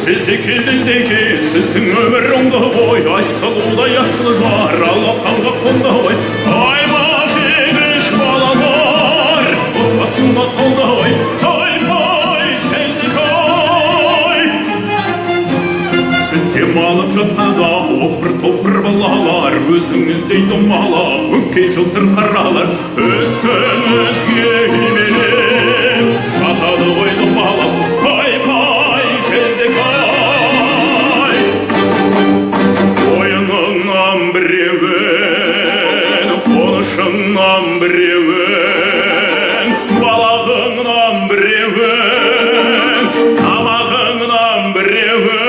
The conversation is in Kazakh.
Жездеке, сіздің өмір оңды ғой, ай сұлудай асыл жар, алақанға қонды ғой. Ай жеңіш балалар, отбасына толды ғой. Ай жездеке, сіз демалып жатқанда опыр-топыр балалар, өзіңіздей домалап өңкей жылтыр қаралар, үстіңізге именіп жатады ғой домалап. Қонышыңнан біреуін, балағыңнан біреуін, тамағыңнан біреуін.